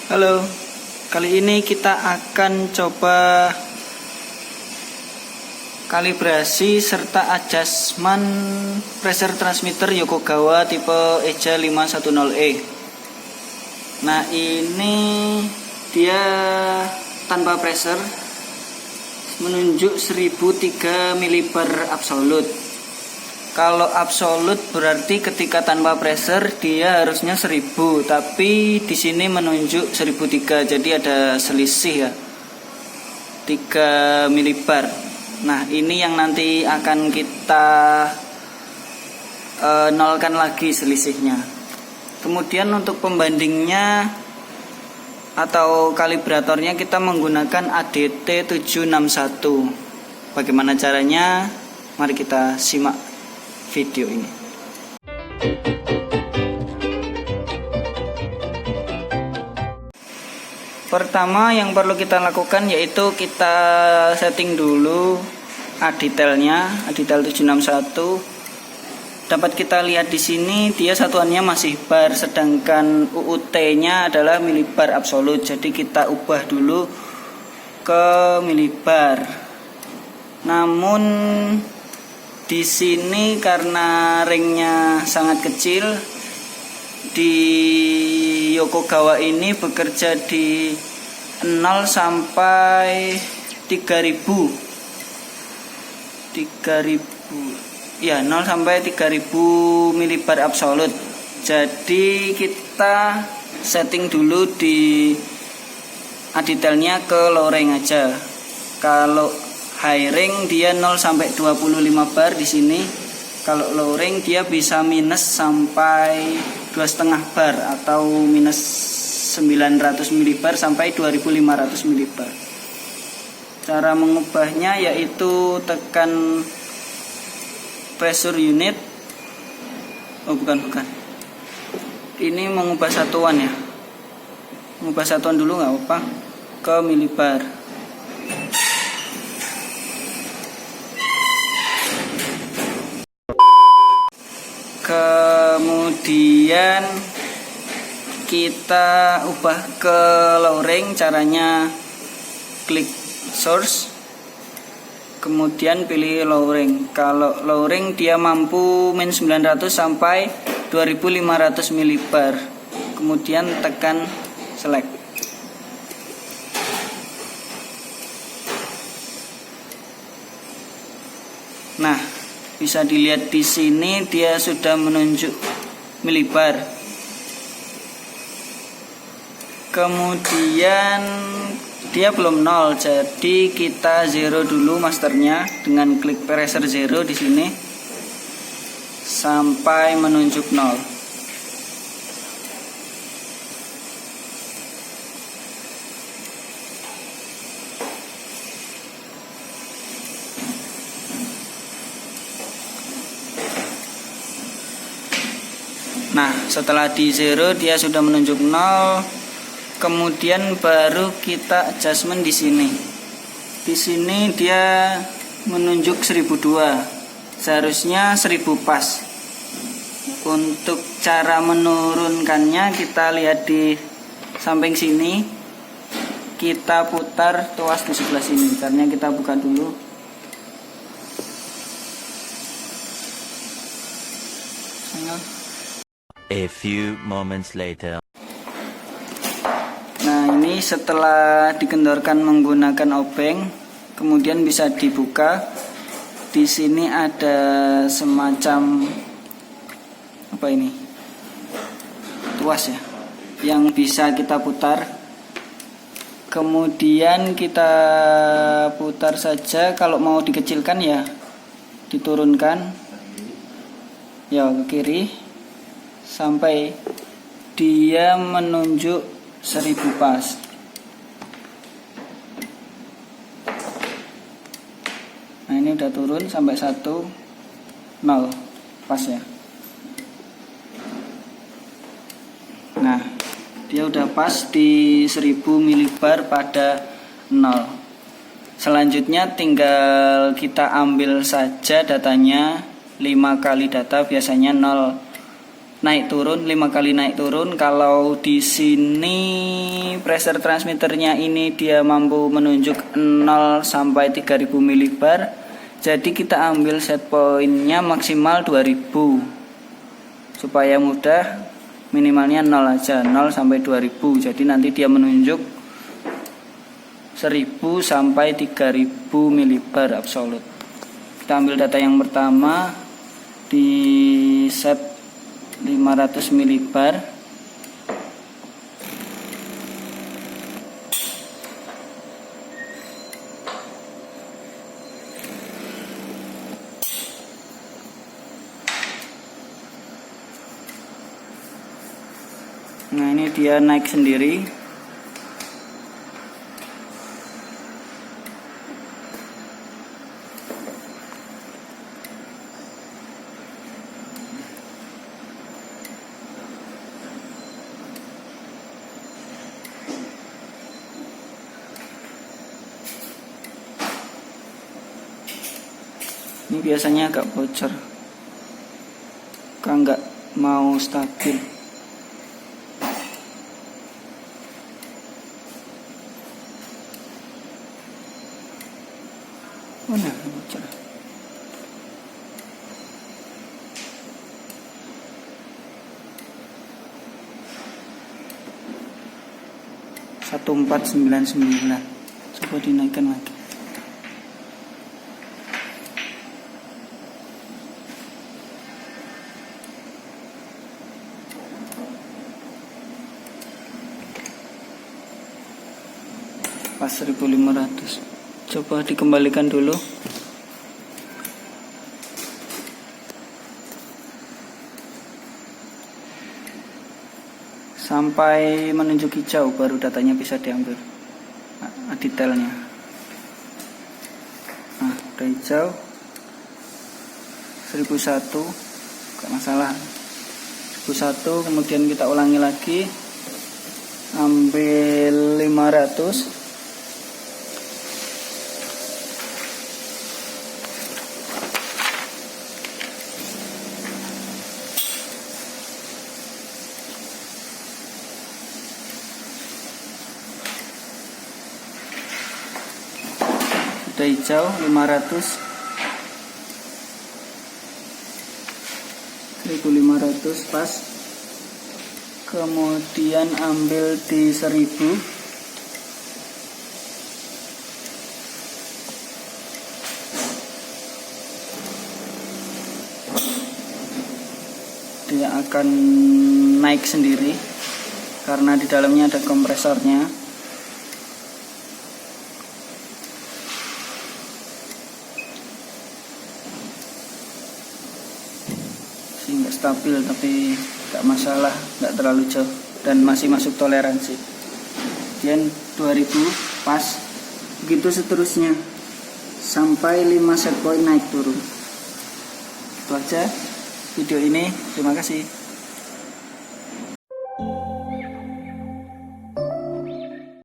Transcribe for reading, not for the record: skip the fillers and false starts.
Halo, kali ini kita akan coba kalibrasi serta adjustment pressure transmitter Yokogawa tipe EJA 510E. Nah, ini dia tanpa pressure, menunjuk 1003 mbar absolut. Kalau absolut berarti ketika tanpa pressure dia harusnya 1000, tapi di sini menunjuk 1003, jadi ada selisih ya, 3 mbar. Nah, ini yang nanti akan kita nolkan lagi selisihnya. Kemudian untuk pembandingnya atau kalibratornya kita menggunakan ADT 761. Bagaimana caranya? Mari kita simak video ini. Pertama yang perlu kita lakukan yaitu kita setting dulu aditelnya, aditel 761. Dapat kita lihat di sini dia satuannya masih bar, sedangkan UUT-nya adalah milibar absolut. Jadi kita ubah dulu ke milibar. Namun di sini karena ringnya sangat kecil, di Yokogawa ini bekerja di 0 sampai 3000 ya, 0 sampai 3000 mbar absolut. Jadi kita setting dulu di aditelnya ke low ring aja. Kalau high ring dia 0 sampai 25 bar di sini. Kalau low ring dia bisa minus sampai 2,5 bar atau minus 900 mbar sampai 2500 mbar. Cara mengubahnya yaitu tekan pressure unit. Oh, bukan. Ini mengubah satuan ya. Mengubah satuan dulu nggak apa-apa, ke milibar. Kemudian kita ubah ke low ring, caranya klik source, kemudian pilih low ring. Kalau low ring dia mampu min 900 sampai 2500 mbar. Kemudian tekan select. Nah, bisa dilihat di sini dia sudah menunjuk milibar. Kemudian dia belum 0, jadi kita 0 dulu masternya dengan klik pressure 0 di sini sampai menunjuk 0. Nah, setelah di 0 dia sudah menunjuk 0. Kemudian baru kita adjustment di sini. Di sini dia menunjuk 1002. Seharusnya 1000 pas. Untuk cara menurunkannya kita lihat di samping sini. Kita putar tuas di sebelah sini. Caranya kita buka dulu. A few moments later. Nah, ini setelah dikendorkan menggunakan obeng, kemudian bisa dibuka. Di sini ada semacam apa ini? Tuas ya, yang bisa kita putar. Kemudian kita putar saja. Kalau mau dikecilkan ya diturunkan. Ya, ke kiri sampai dia menunjuk 1000 pas. Nah, ini udah turun sampai 1,0 pas ya. Nah, dia udah pas di 1000 mbar pada 0. Selanjutnya tinggal kita ambil saja datanya, 5 kali data biasanya 0 naik turun, 5 kali naik turun. Kalau di sini pressure transmitternya ini dia mampu menunjuk 0 sampai 3000 milibar. Jadi kita ambil set pointnya maksimal 2000 supaya mudah, minimalnya 0 aja, 0 sampai 2000. Jadi nanti dia menunjuk 1000 sampai 3000 milibar absolut. Kita ambil data yang pertama di set 500 milibar. Nah, ini dia naik sendiri. Ini biasanya agak bocor, kan nggak mau stabil. Mana bocor? Satu 1499. Coba dinaikkan lagi. Pas 1500. Coba dikembalikan dulu. Sampai menunjuk hijau baru datanya bisa diambil. Detailnya. Nah, udah hijau. 1001. Gak masalah. 1001, kemudian kita ulangi lagi. Ambil 500. Udah hijau 500, 1500 pas. Kemudian ambil di 1000. Dia akan naik sendiri karena di dalamnya ada kompresornya. Nggak stabil, tapi nggak masalah, nggak terlalu jauh dan masih masuk toleransi. Kemudian 2000 pas, begitu seterusnya sampai 5 set point naik turun. Itu aja video ini, terima kasih.